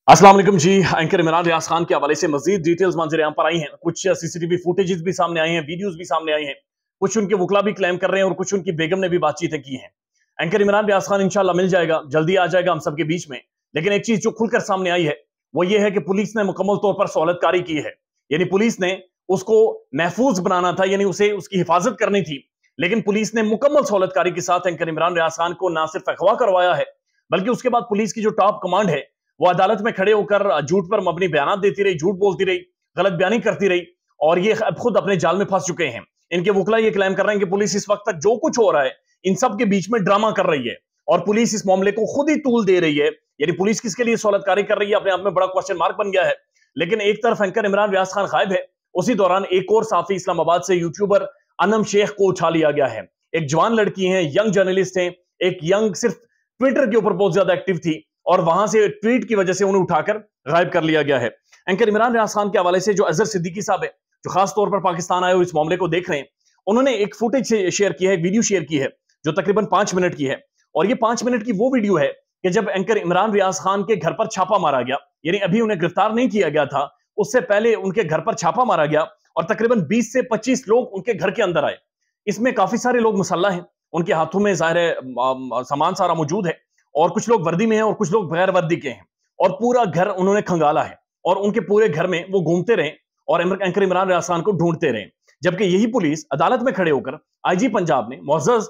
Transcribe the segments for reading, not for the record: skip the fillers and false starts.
अस्सलाम वालेकुम जी। एंकर इमरान रियाज खान के हवाले से मजीद डिटेल्स मंजर आम पर आई हैं। कुछ सीसीटीवी फुटेजेस भी सामने आई हैं, वीडियोस भी सामने आई हैं। कुछ उनके वकला भी क्लेम कर रहे हैं और कुछ उनकी बेगम ने भी बातचीतें की हैं। एंकर इमरान रियाज खान इंशाल्लाह मिल जाएगा, जल्दी आ जाएगा हम सबके बीच में। लेकिन एक चीज जो खुलकर सामने आई है वो ये है कि पुलिस ने मुकम्मल तौर पर सहूलतकारी की है। यानी पुलिस ने उसको महफूज बनाना था, यानी उसे उसकी हिफाजत करनी थी। लेकिन पुलिस ने मुकम्मल सहूलतकारी के साथ एंकर इमरान रियाज खान को ना सिर्फ अगवा करवाया है, बल्कि उसके बाद पुलिस की जो टॉप कमांड है वो अदालत में खड़े होकर झूठ पर मबनी बयान देती रही, झूठ बोलती रही, गलत बयानी करती रही और ये अब खुद अपने जाल में फंस चुके हैं। इनके वकला ये क्लेम कर रहे हैं कि पुलिस इस वक्त तक जो कुछ हो रहा है इन सब के बीच में ड्रामा कर रही है और पुलिस इस मामले को खुद ही तूल दे रही है। यानी पुलिस किसके लिए सहूलतकारी कर रही है, अपने आप में बड़ा क्वेश्चन मार्क बन गया है। लेकिन एक तरफ एंकर इमरान रियाज खान गायब है, उसी दौरान एक और साफी इस्लामाबाद से यूट्यूबर अनम शेख को उठा लिया गया है। एक जवान लड़की है, यंग जर्नलिस्ट है, एक यंग सिर्फ ट्विटर के ऊपर बहुत ज्यादा एक्टिव थी और वहां से ट्वीट की वजह से उन्हें उठाकर गायब कर लिया गया है। एंकर इमरान रियाज खान के हवाले से जो अजहर सिद्दीकी साहब है, जो खास तौर पर पाकिस्तान आए और इस मामले को देख रहे हैं, उन्होंने एक फुटेज शेयर की है, वीडियो शेयर की है जो तकरीबन 5 मिनट की है। और ये 5 मिनट की वो वीडियो है कि जब एंकर इमरान रियाज खान के घर पर छापा मारा गया, यानी अभी उन्हें गिरफ्तार नहीं किया गया था, उससे पहले उनके घर पर छापा मारा गया और तकरीबन 20 से 25 लोग उनके घर के अंदर आए। इसमें काफी सारे लोग मुसल्ला हैं, उनके हाथों में जाहिर है सामान सारा मौजूद है और कुछ लोग वर्दी में हैं और कुछ लोग बगैर वर्दी के हैं और पूरा घर उन्होंने खंगाला है और उनके पूरे घर में वो घूमते रहे और एंकर इमरान रियाज खान को ढूंढते रहे। जबकि यही पुलिस अदालत में खड़े होकर आईजी पंजाब ने मुअज़्ज़ज़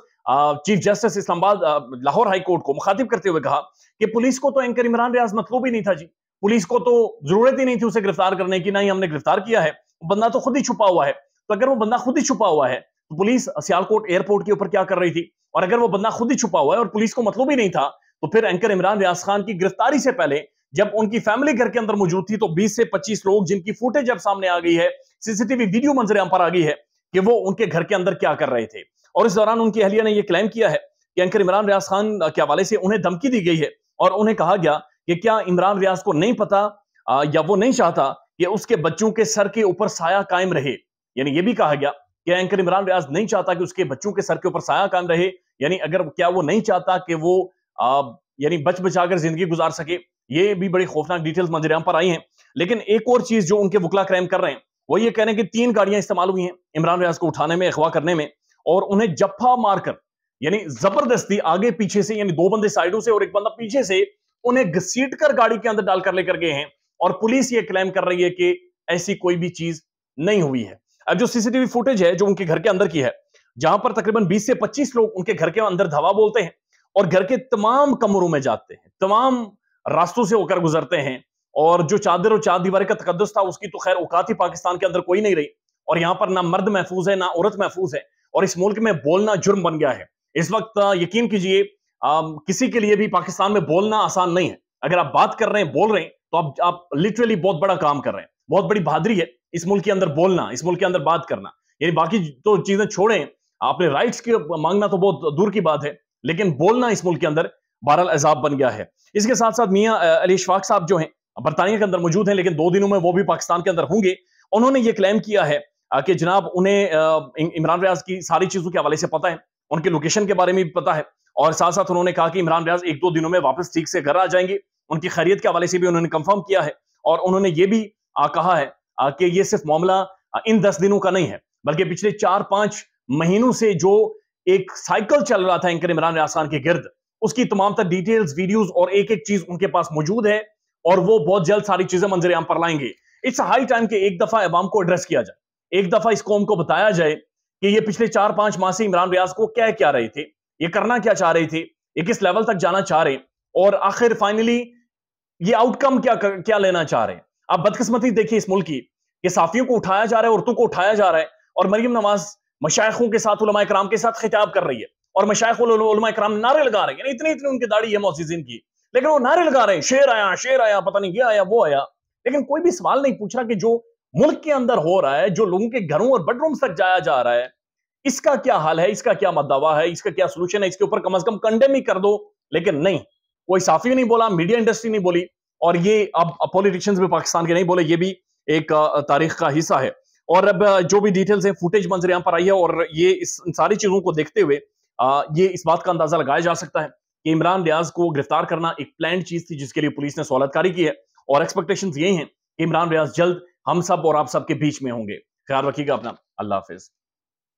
chief justice Islamabad Lahore high court को मुखातिब करते हुए कहा कि पुलिस को तो एंकर इमरान रियाज मतलब ही नहीं था जी, पुलिस को तो जरूरत ही नहीं थी उसे गिरफ्तार करने की, ना ही हमने गिरफ्तार किया है, बंदा तो खुद ही छुपा हुआ है। तो अगर वो बंदा खुद ही छुपा हुआ है तो पुलिस सियालकोट एयरपोर्ट के ऊपर क्या कर रही थी? और अगर वो बंदा खुद ही छुपा हुआ है और पुलिस को मतलब ही नहीं था तो फिर एंकर इमरान रियाज खान की गिरफ्तारी से पहले जब उनकी फैमिली घर के अंदर मौजूद थी तो 20 से 25 लोग जिनकी फुटेज अब सामने आ गई है, सीसीटीवी वीडियो मंजर आम पर आ गई है कि वो उनके घर के अंदर क्या कर रहे थे। और इस दौरान उनकी अहलिया ने यह क्लेम किया है कि एंकर इमरान रियाज खान के हवाले से उन्हें धमकी दी गई है और उन्हें कहा गया कि क्या इमरान रियाज को नहीं पता या वो नहीं चाहता कि उसके बच्चों के सर के ऊपर साया कायम रहे। यानी यह भी कहा गया कि एंकर इमरान रियाज नहीं चाहता कि उसके बच्चों के सर के ऊपर साया कायम रहे, यानी अगर क्या वो नहीं चाहता कि वो यानी बच बचाकर जिंदगी गुजार सके। ये भी बड़ी खौफनाक डिटेल्स मंजर पर आई हैं। लेकिन एक और चीज जो उनके वकला क्लेम कर रहे हैं वो ये कह रहे हैं कि 3 गाड़ियां इस्तेमाल हुई हैं इमरान रियाज को उठाने में, अगवा करने में और उन्हें जफ्फा मारकर यानी जबरदस्ती आगे पीछे से, यानी 2 बंदे साइडों से और एक बंदा पीछे से उन्हें घसीट कर गाड़ी के अंदर डालकर लेकर गए हैं। और पुलिस ये क्लेम कर रही है कि ऐसी कोई भी चीज नहीं हुई है। अब जो सीसीटीवी फुटेज है जो उनके घर के अंदर की है, जहां पर तकरीबन 20 से 25 लोग उनके घर के अंदर धावा बोलते हैं और घर के तमाम कमरों में जाते हैं, तमाम रास्तों से होकर गुजरते हैं और जो चादर और चार दीवारी का तकद्दुस था उसकी तो खैर औकात ही पाकिस्तान के अंदर कोई नहीं रही और यहां पर ना मर्द महफूज है ना औरत महफूज है और इस मुल्क में बोलना जुर्म बन गया है। इस वक्त यकीन कीजिए किसी के लिए भी पाकिस्तान में बोलना आसान नहीं है। अगर आप बात कर रहे हैं, बोल रहे हैं तो आप लिटरली बहुत बड़ा काम कर रहे हैं। बहुत बड़ी बहादुरी है इस मुल्क के अंदर बोलना, इस मुल्क के अंदर बात करना। यानी बाकी तो चीजें छोड़ें, अपने राइट्स की मांगना तो बहुत दूर की बात है, लेकिन बोलना इस मुल्क के अंदर बहरहाल अजाब बन गया है। इसके साथ साथ मियां अली इशफाक साहब जो हैं बरतानिया के अंदर मौजूद हैं, लेकिन 2 दिनों में वो भी पाकिस्तान के अंदर होंगे। उन्होंने ये क्लेम किया है कि जनाब उन्हें इमरान रियाज की सारी चीजों के हवाले से पता है, उनके लोकेशन के बारे में भी पता है और साथ साथ उन्होंने कहा कि इमरान रियाज 1-2 दिनों में वापस ठीक से घर आ जाएंगे। उनकी खैरियत के हवाले से भी उन्होंने कंफर्म किया है और उन्होंने ये भी कहा है कि ये सिर्फ मामला इन 10 दिनों का नहीं है, बल्कि पिछले 4-5 महीनों से जो एक साइकिल चल रहा था एंकर इमरान रियाज खान के गिर्द, उसकी तमाम तर डिटेल्स, वीडियोस और एक-एक चीज उनके पास मौजूद है और वो बहुत जल्द सारी चीजें मंजर आम पर लाएंगे। इट्स हाई टाइम कि एक दफा अवाम को एड्रेस किया जाए, एक दफा इस कौम को बताया जाए कि ये पिछले 4-5 माह से इमरान रियाज को क्या रहे थे, ये करना क्या चाह रहे थे, ये किस लेवल तक जाना चाह रहे और आखिर फाइनली ये आउटकम क्या लेना चाह रहे हैं। आप बदकिस्मती देखिए इस मुल्क की कि साफियों को उठाया जा रहा है, औरतों को उठाया जा रहा है और मरियम नवाज मशाइखों के साथ, उलमा इकराम के साथ खिताब कर रही है और मशाइख उलमा इकराम नारे लगा रहे हैं। इतनी इतनी उनकी दाढ़ी है मौसिज़िन की, लेकिन वो नारे लगा रहे हैं, शेर आया, पता नहीं ये आया वो आया। लेकिन कोई भी सवाल नहीं पूछ रहा कि जो मुल्क के अंदर हो रहा है, जो लोगों के घरों और बेडरूम्स तक जाया जा रहा है, इसका क्या हाल है, इसका क्या मद्दावा है, इसका क्या सोल्यूशन है, इसके ऊपर कम से कम कंडेम ही कर दो। लेकिन नहीं, कोई साफी नहीं बोला, मीडिया इंडस्ट्री नहीं बोली और ये अब पॉलिटिशियंस भी पाकिस्तान के नहीं बोले। ये भी एक तारीख का हिस्सा है। और अब जो भी डिटेल्स है, फुटेज मंजर यहाँ पर आई है और ये इस सारी चीजों को देखते हुए ये इस बात का अंदाजा लगाया जा सकता है कि इमरान रियाज को गिरफ्तार करना एक प्लान चीज थी जिसके लिए पुलिस ने सहूलतकारी की है اور ایکسپیکٹیشنز یہی ہیں کہ عمران ریاض جلد ہم سب اور آپ سب کے بیچ میں ہوں گے. خیال رکھیے گا اپنا. اللہ حافظ.